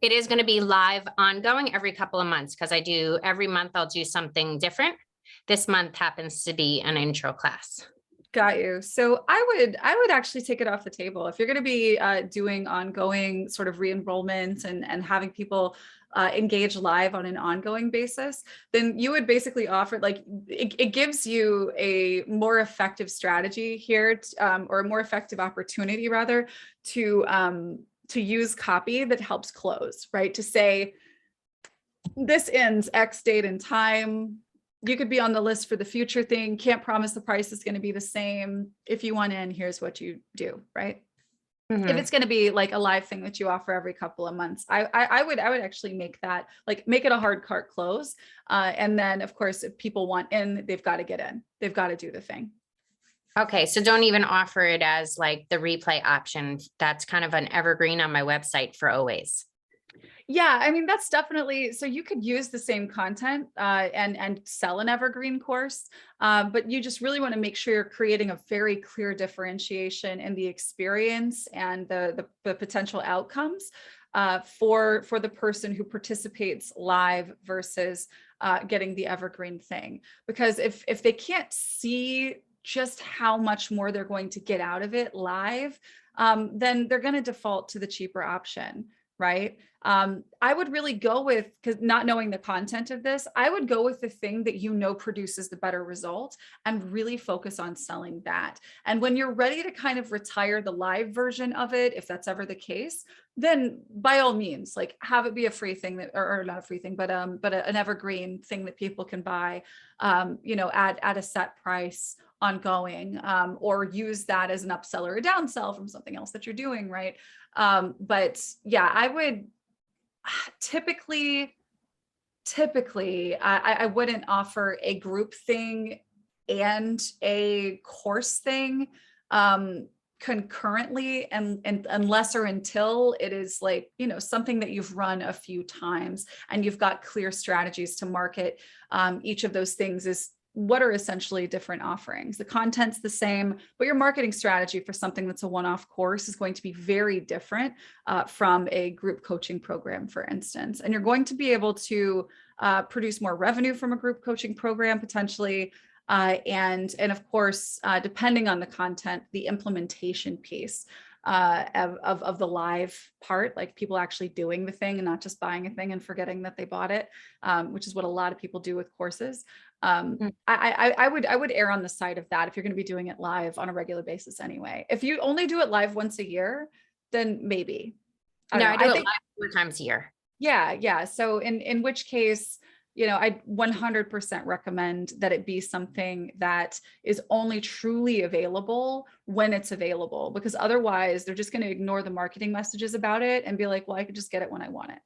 It is going to be live ongoing every couple of months, because every month I'll do something different. This month happens to be an intro class. Got you. So I would actually take it off the table. If you're going to be doing ongoing sort of re-enrollment and having people engage live on an ongoing basis, then you would basically offer, like, it gives you a more effective strategy here, or a more effective opportunity rather to use copy that helps close, right? To say, this ends X date and time. You could be on the list for the future thing. Can't promise the price is going to be the same. If you want in, here's what you do, right? If it's going to be like a live thing that you offer every couple of months, I would actually make that, like, make it a hard cart close. And then of course, if people want in, they've got to get in, they've got to do the thing. Okay. So don't even offer it as like the replay option. That's kind of an evergreen on my website for always. Yeah, I mean, that's definitely, so you could use the same content and sell an evergreen course, but you just really want to make sure you're creating a very clear differentiation in the experience and the potential outcomes for the person who participates live versus getting the evergreen thing. Because if they can't see just how much more they're going to get out of it live, then they're going to default to the cheaper option, right? I would really go with, because not knowing the content of this, I would go with the thing that you know produces the better result and really focus on selling that. And when you're ready to kind of retire the live version of it, if that's ever the case, then by all means, like have it be a free thing that, or not a free thing, but an evergreen thing that people can buy, at a set price ongoing, or use that as an upsell or a downsell from something else that you're doing, right? But yeah, I would typically, I wouldn't offer a group thing and a course thing concurrently, and unless or until it is like, something that you've run a few times and you've got clear strategies to market each of those things is what are essentially different offerings. The content's the same, but your marketing strategy for something that's a one-off course is going to be very different from a group coaching program, for instance. And you're going to be able to produce more revenue from a group coaching program potentially. And of course, depending on the content, the implementation piece of the live part, like people actually doing the thing and not just buying a thing and forgetting that they bought it, which is what a lot of people do with courses. I would err on the side of that if you're going to be doing it live on a regular basis anyway. If you only do it live once a year, then maybe. I do it live 4 times a year. Yeah. So in which case, I 100% recommend that it be something that is only truly available when it's available, because otherwise they're just going to ignore the marketing messages about it and be like, well, I could just get it when I want it.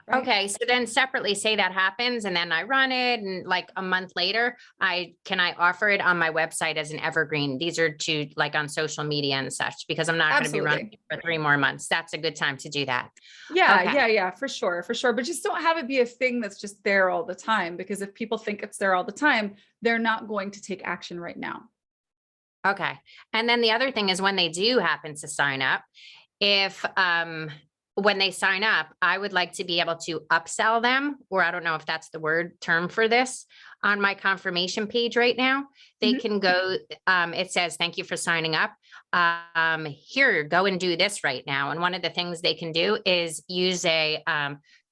Right? Okay. So then separately, say that happens and then I run it and like a month later, can I offer it on my website as an evergreen? These are to like on social media and such, because I'm not going to be running it for 3 more months. That's a good time to do that. Yeah. Okay. Yeah, for sure. But just don't have it be a thing that's just there all the time, because if people think it's there all the time, they're not going to take action right now. Okay. And then the other thing is when they do happen to sign up, when they sign up, I would like to be able to upsell them, or I don't know if that's the term for this, on my confirmation page right now. They can go, it says, thank you for signing up. Here, go and do this right now. And one of the things they can do is use a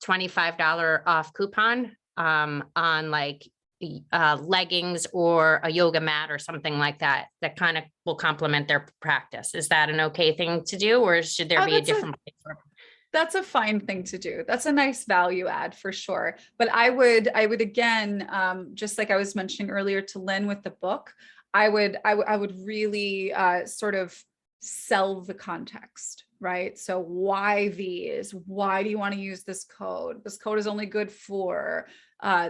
$25 off coupon on like leggings or a yoga mat or something like that, that kind of will complement their practice. Is that an okay thing to do, or should there be a different place for? That's a fine thing to do. That's a nice value add for sure. But I would again, just like I was mentioning earlier to Lynn with the book, I would really sort of sell the context, right? So why these? Why do you want to use this code? This code is only good for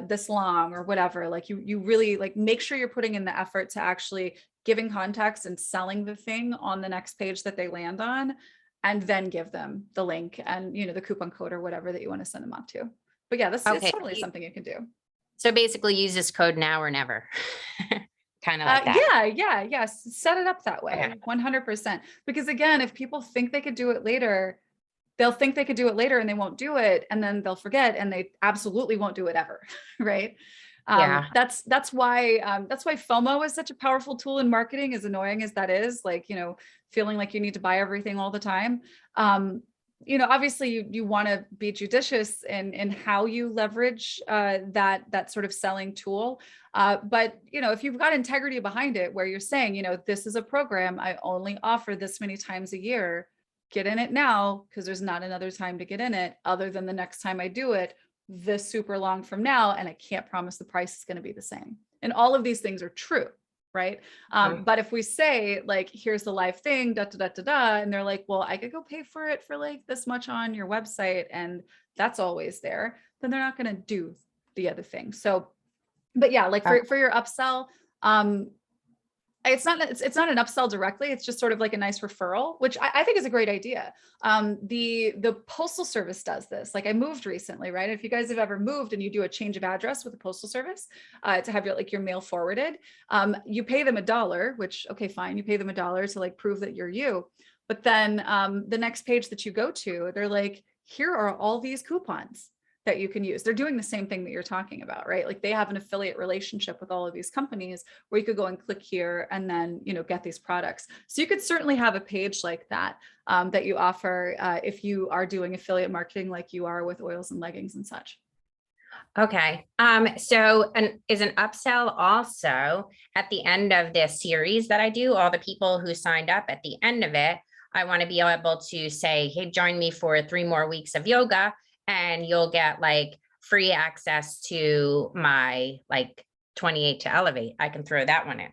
this long or whatever. Like you really like make sure you're putting in the effort to actually giving context and selling the thing on the next page that they land on, and then give them the link and, the coupon code or whatever that you want to send them off to. But yeah, it's totally something you can do. So basically use this code now or never. Kind of like that. Yeah. Set it up that way. 100%. Because again, if people think they could do it later, they'll think they could do it later and they won't do it. And then they'll forget and they absolutely won't do it ever. Right. That's why FOMO is such a powerful tool in marketing, as annoying as that is, like, feeling like you need to buy everything all the time. Obviously you want to be judicious in how you leverage that sort of selling tool. But, if you've got integrity behind it, where you're saying, this is a program I only offer this many times a year, get in it now, because there's not another time to get in it other than the next time I do it this super long from now. And I can't promise the price is going to be the same. And all of these things are true. Right. But if we say like, here's the live thing, and they're like, well, I could go pay for it for like this much on your website, and that's always there, then they're not going to do the other thing. So, but yeah, like for your upsell, It's not an upsell directly. It's just sort of like a nice referral, which I think is a great idea. The Postal Service does this. Like I moved recently, right? If you guys have ever moved and you do a change of address with the Postal Service to have your mail forwarded, you pay them $1, which, okay, fine. You pay them $1 to like prove that you're you. But then the next page that you go to, they're like, here are all these coupons that you can use. They're doing the same thing that you're talking about, right? Like they have an affiliate relationship with all of these companies where you could go and click here and then, get these products. So you could certainly have a page like that that you offer if you are doing affiliate marketing like you are with oils and leggings and such. Okay. So is an upsell also at the end of this series that I do, all the people who signed up at the end of it, I want to be able to say, hey, join me for 3 more weeks of yoga and you'll get like free access to my like 28 to elevate. I can throw that one in.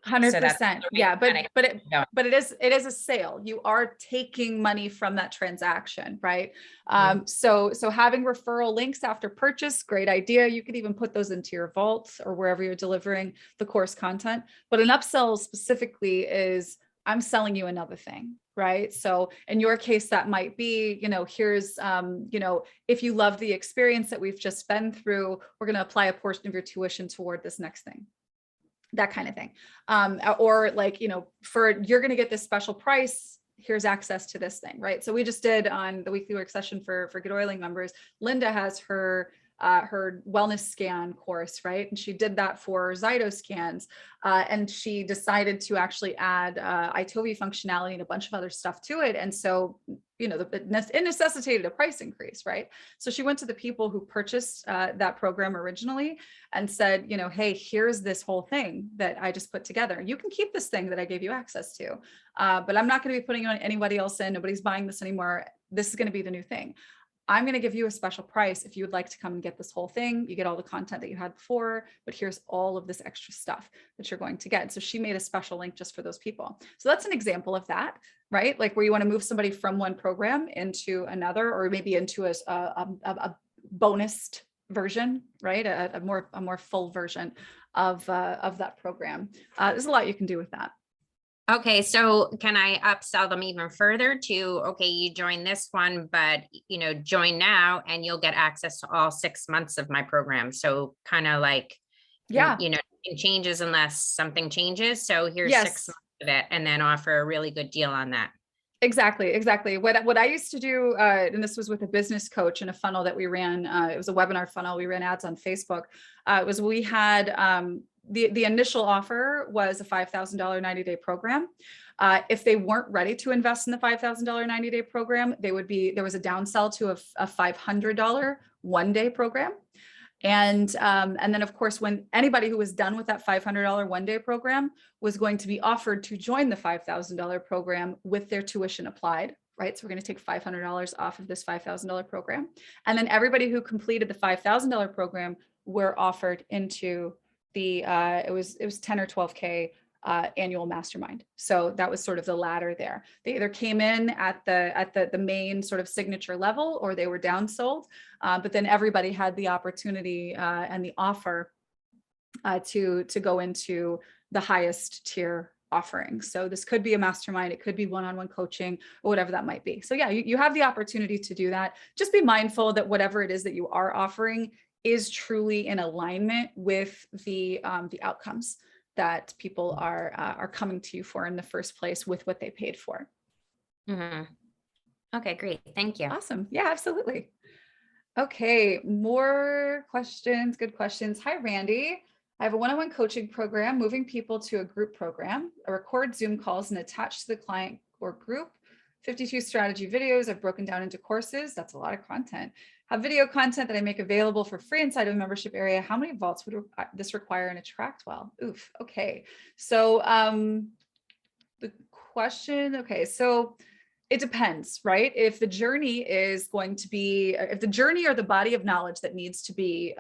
100%. Yeah. But it is a sale. You are taking money from that transaction, right? So having referral links after purchase, great idea. You could even put those into your vault or wherever you're delivering the course content. But an upsell specifically is, I'm selling you another thing, right? So in your case, that might be, here's, if you love the experience that we've just been through, we're going to apply a portion of your tuition toward this next thing. That kind of thing. Or like, you're going to get this special price, here's access to this thing, right? So we just did on the weekly work session for Good Oiling members, Linda has her wellness scan course, right? And she did that for Zyto scans. And she decided to actually add iTovi functionality and a bunch of other stuff to it. And so, it necessitated a price increase, right? So she went to the people who purchased that program originally and said, hey, here's this whole thing that I just put together. You can keep this thing that I gave you access to, but I'm not going to be putting anybody else in. Nobody's buying this anymore. This is going to be the new thing. I'm going to give you a special price if you would like to come and get this whole thing. You get all the content that you had before, but here's all of this extra stuff that you're going to get. So she made a special link just for those people. So that's an example of that, right? Like where you want to move somebody from one program into another, or maybe into a bonused version, right? A more full version of that program. There's a lot you can do with that. Okay, so can I upsell them even further to, okay, you join this one, but join now and you'll get access to all 6 months of my program. So kind of like, it changes unless something changes. So here's 6 months of it, and then offer a really good deal on that. Exactly. What I used to do, and this was with a business coach in a funnel that we ran, it was a webinar funnel. We ran ads on Facebook. We had, the initial offer was a $5,000 90-day program. If they weren't ready to invest in the $5,000 90-day program, there was a downsell to a $500 one-day program. And then of course, when anybody who was done with that $500 one-day program was going to be offered to join the $5,000 program with their tuition applied, right? So we're going to take $500 off of this $5,000 program. And then everybody who completed the $5,000 program were offered into the, it was 10 or 12K annual mastermind. So that was sort of the ladder there. They either came in at the main sort of signature level, or they were downsold. But then everybody had the opportunity and the offer to go into the highest tier offering. So this could be a mastermind, it could be one-on-one coaching, or whatever that might be. So yeah, you have the opportunity to do that. Just be mindful that whatever it is that you are offering is truly in alignment with the outcomes that people are coming to you for in the first place with what they paid for. Mm-hmm. Okay, great. Thank you. Awesome. Yeah, absolutely. Okay, more questions. Good questions. Hi, Randy. I have a one-on-one coaching program, moving people to a group program. I record Zoom calls and attach to the client or group. 52 strategy videos I've broken down into courses. That's a lot of content. Have video content that I make available for free inside of a membership area. How many vaults would this require in AttractWell? Oof. Okay. So the question, okay. So it depends, right? If the journey is going to be, if the journey or the body of knowledge that needs to be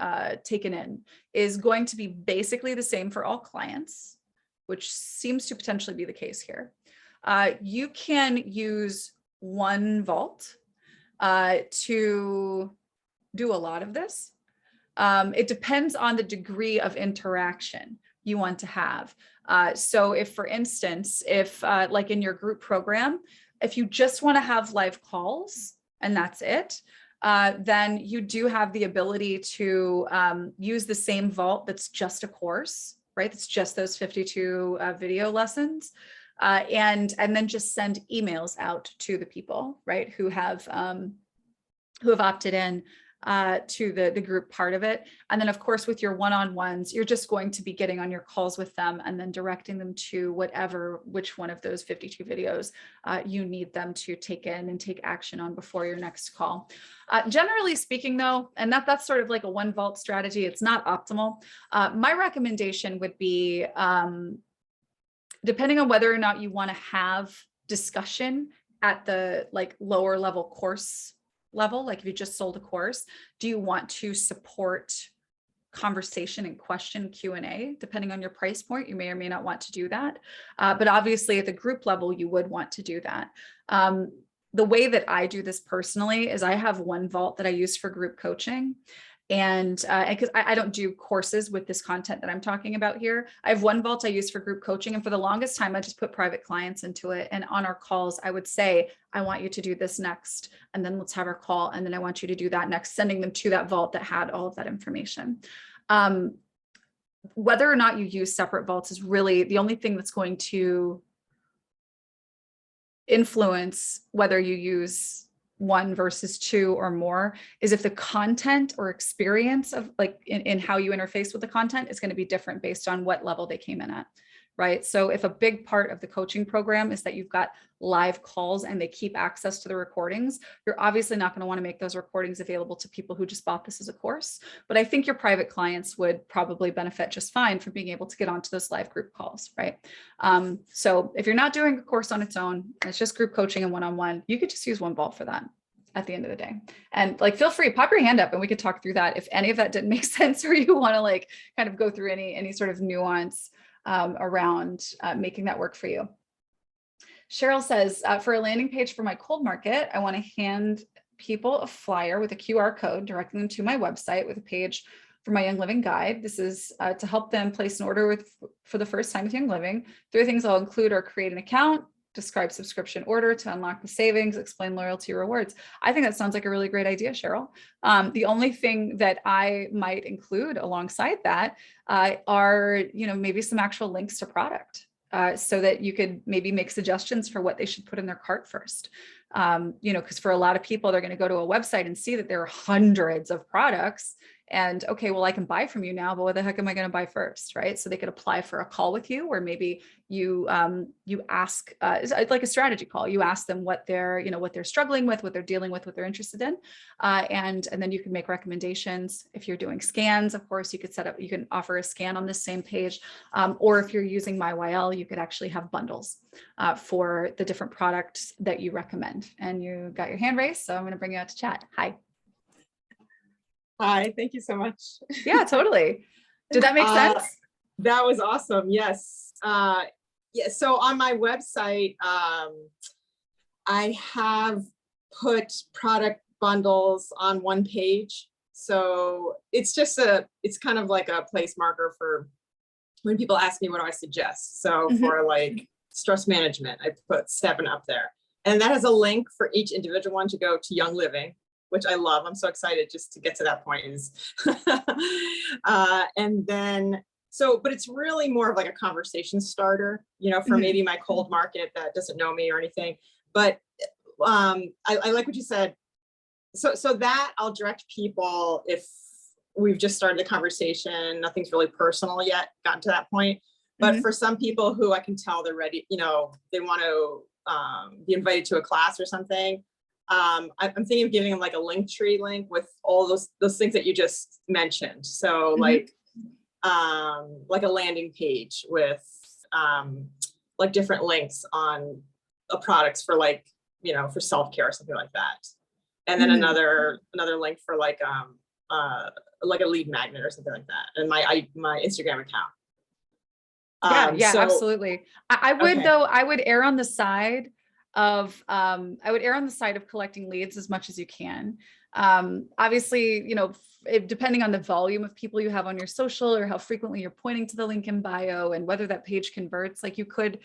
taken in is going to be basically the same for all clients, which seems to potentially be the case here, you can use one vault to do a lot of this. It depends on the degree of interaction you want to have. So if, for instance, if like in your group program, if you just want to have live calls and that's it, then you do have the ability to use the same vault that's just a course, right? That's just those 52 video lessons. And then just send emails out to the people, right, who have opted in to the group part of it. And then of course, with your one-on-ones, you're just going to be getting on your calls with them and then directing them to which one of those 52 videos you need them to take in and take action on before your next call. Generally speaking though, and that's sort of like a one vault strategy, it's not optimal. My recommendation would be, depending on whether or not you want to have discussion at the like lower level course level, like if you just sold a course, do you want to support conversation and question Q&A? Depending on your price point, you may or may not want to do that. But obviously at the group level, you would want to do that. The way that I do this personally is I have one vault that I use for group coaching. And because I don't do courses with this content that I'm talking about here, I have one vault I use for group coaching. And for the longest time, I just put private clients into it. And on our calls, I would say, I want you to do this next, and then let's have our call. And then I want you to do that next, sending them to that vault that had all of that information. Whether or not you use separate vaults is really the only thing that's going to influence whether you use one versus two or more is if the content or experience of like in how you interface with the content is going to be different based on what level they came in at, right? So if a big part of the coaching program is that you've got live calls and they keep access to the recordings, you're obviously not going to want to make those recordings available to people who just bought this as a course. But I think your private clients would probably benefit just fine from being able to get onto those live group calls, right? So if you're not doing a course on its own, it's just group coaching and one-on-one, you could just use one vault for that at the end of the day. And like, feel free, pop your hand up and we could talk through that if any of that didn't make sense or you want to like kind of go through any sort of nuance around making that work for you. Cheryl says, for a landing page for my cold market, I want to hand people a flyer with a QR code directing them to my website with a page for my Young Living guide. This is to help them place an order for the first time with Young Living. 3 things I'll include are create an account, describe subscription order to unlock the savings, explain loyalty rewards. I think that sounds like a really great idea, Cheryl. The only thing that I might include alongside that are, maybe some actual links to product so that you could maybe make suggestions for what they should put in their cart first. Because for a lot of people, they're going to go to a website and see that there are hundreds of products. And okay, well, I can buy from you now, but what the heck am I going to buy first, right? So they could apply for a call with you, where maybe you ask, like a strategy call. You ask them what they're struggling with, what they're dealing with, what they're interested in, and then you can make recommendations. If you're doing scans, of course, you can offer a scan on this same page, or if you're using MyYL, you could actually have bundles for the different products that you recommend. And you got your hand raised, so I'm going to bring you out to chat. Hi. Hi, thank you so much. Yeah, totally. Did that make sense? That was awesome. Yes. Yeah. So on my website, I have put product bundles on one page. So it's just it's kind of like a place marker for when people ask me, what do I suggest? So for like stress management, I put 7 up there, and that has a link for each individual one to go to Young Living, which I love. I'm so excited just to get to that point. And then, but it's really more of like a conversation starter, for maybe my cold market that doesn't know me or anything. But I like what you said. So that I'll direct people if we've just started the conversation, nothing's really personal yet, gotten to that point. But for some people who I can tell they're ready, they want to be invited to a class or something, I'm thinking of giving them like a Linktree link with all those things that you just mentioned. So like a landing page with like different links on products for like, for self-care or something like that. And then another link for like a lead magnet or something like that. And my Instagram account. Yeah, absolutely. I would, though, I would err on the side of, I would err on the side of collecting leads as much as you can. Obviously, you know, depending on the volume of people you have on your social or how frequently you're pointing to the link in bio and whether that page converts, like you could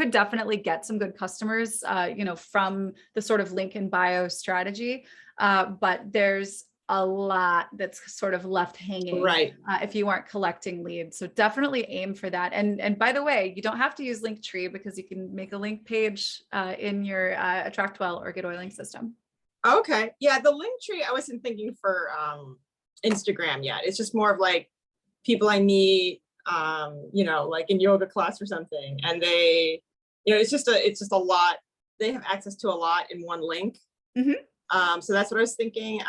definitely get some good customers, you know, from the sort of link in bio strategy. But there's a lot that's sort of left hanging, Right. if you aren't collecting leads. So definitely aim for that. And by the way, you don't have to use Linktree because you can make a link page in your AttractWell or Get Oiling system. Okay. Yeah. The link tree, I wasn't thinking for Instagram yet. It's just more of like people I meet, you know, like in yoga class or something. And they, you know, it's just a lot. They have access to a lot in one link. So that's what I was thinking.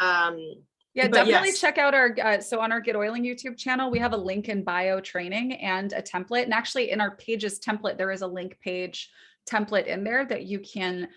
Yeah, but definitely yes. check out our, so on our Get Oiling YouTube channel, we have a link in bio training and a template. And actually in our pages template, there is a link page template in there that you can,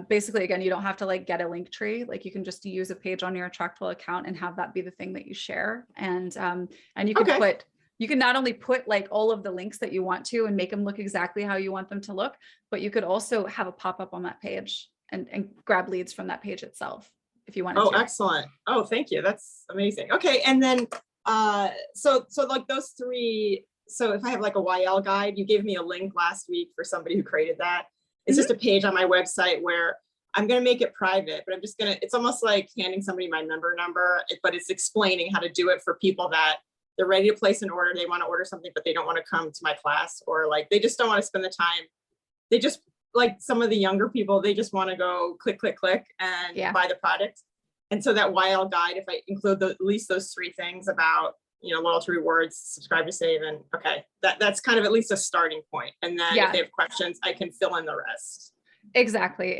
basically, again, you don't have to like get a link tree. Like you can just use a page on your AttractWell account and have that be the thing that you share. And you can Okay. you can not only put like all of the links that you want to and make them look exactly how you want them to look, but you could also have a pop-up on that page and grab leads from that page itself if you wanted Oh, to. excellent. Oh, thank you. That's amazing. Okay. And then, so like those three, so if I have like a YL guide, you gave me a link last week for somebody who created that. It's just a page on my website where I'm going to make it private, but I'm just going to, it's almost like handing somebody my member number, but it's explaining how to do it for people that they're ready to place an order. They want to order something, but they don't want to come to my class, or like, they just don't want to spend the time. They just, like some of the younger people, they just want to go click, click, click and buy the product. And so that YL guide, if I include at least those three things about, you know, loyalty rewards, subscribe to save, and okay, that's kind of at least a starting point. And then if they have questions, I can fill in the rest. Exactly.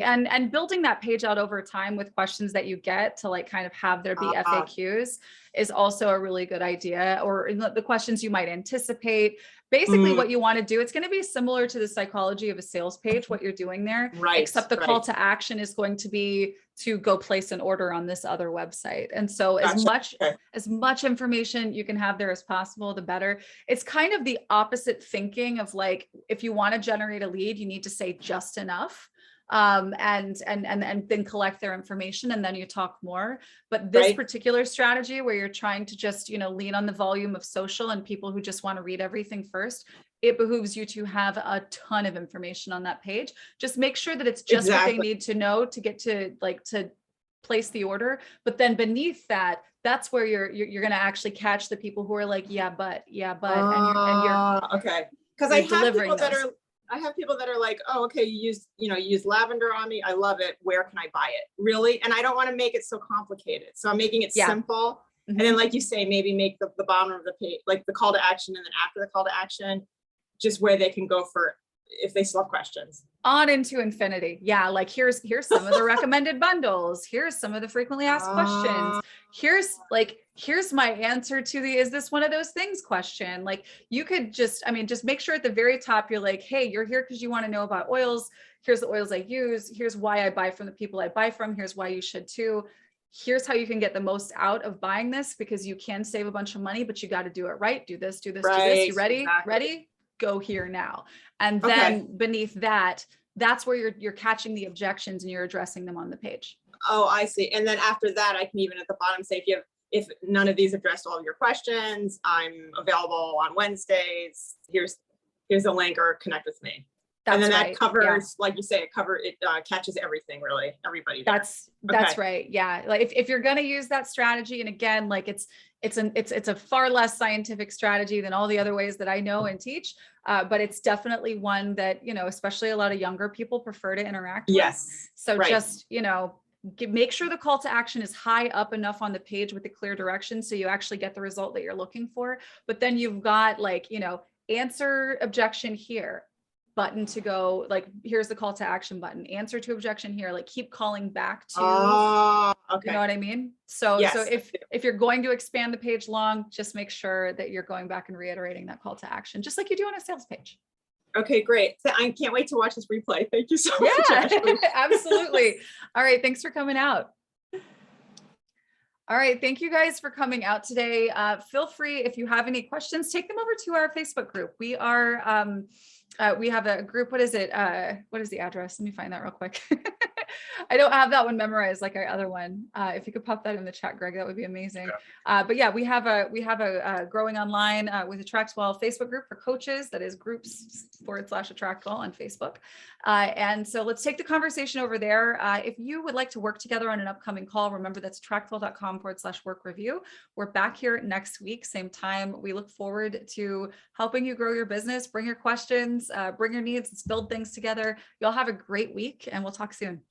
And building that page out over time with questions that you get to like kind of have there be FAQs is also a really good idea, or the questions you might anticipate. Basically what you want to do, it's going to be similar to the psychology of a sales page, what you're doing there, except the call to action is going to be to go place an order on this other website. And so as much information you can have there as possible, the better. It's kind of the opposite thinking of like, if you want to generate a lead, you need to say just enough. And then collect their information and then you talk more. But this particular strategy where you're trying to just, you know, lean on the volume of social and people who just want to read everything first, it behooves you to have a ton of information on that page. Just make sure that it's just what they need to know to get to like to place the order. But then beneath that, that's where you're going to actually catch the people who are like, yeah, but, and you're okay. Because I have people that are like, oh, okay, you use lavender on me. I love it. Where can I buy it? Really? And I don't want to make it so complicated. So I'm making it simple. And then like you say, maybe make the bottom of the page, like the call to action, and then after the call to action, just where they can go for if they still have questions. On into infinity. Yeah. Like here's some of the recommended bundles. Here's some of the frequently asked questions. Here's my answer to the, is this one of those things question? Like you could just make sure at the very top, you're like, hey, you're here because you want to know about oils. Here's the oils I use. Here's why I buy from the people I buy from. Here's why you should too. Here's how you can get the most out of buying this, because you can save a bunch of money, but you got to do it right. Do this, do this, do this. You ready? Ready? Go here now. And then beneath that, that's where you're catching the objections and you're addressing them on the page. Oh, I see. And then after that, I can even at the bottom say, if none of these addressed all of your questions, I'm available on Wednesdays. Here's a link, or connect with me. And then that covers, like you say, it catches everything, really, everybody. That's right. Yeah. Like if you're going to use that strategy, and again, like it's a far less scientific strategy than all the other ways that I know and teach. But it's definitely one that, you know, especially a lot of younger people prefer to interact with. Yes. So just, you know, make sure the call to action is high up enough on the page with a clear direction, so you actually get the result that you're looking for. But then you've got like, you know, answer objection here, button to go, like, here's the call to action button, answer to objection here, like keep calling back to, you know what I mean? So, so if you're going to expand the page long, just make sure that you're going back and reiterating that call to action, just like you do on a sales page. Okay, great. So I can't wait to watch this replay. Thank you so much. Yeah, absolutely. All right. Thanks for coming out. All right. Thank you guys for coming out today. Feel free, if you have any questions, take them over to our Facebook group. We have a group. What is it? What is the address? Let me find that real quick. I don't have that one memorized like our other one. If you could pop that in the chat, Greg, that would be amazing. But yeah, we have a growing online with AttractWell Facebook group for coaches. That is groups/AttractWell on Facebook. And so let's take the conversation over there. If you would like to work together on an upcoming call, remember that's attractwell.com/work review. We're back here next week, same time. We look forward to helping you grow your business. Bring your questions, bring your needs, let's build things together. Y'all have a great week and we'll talk soon.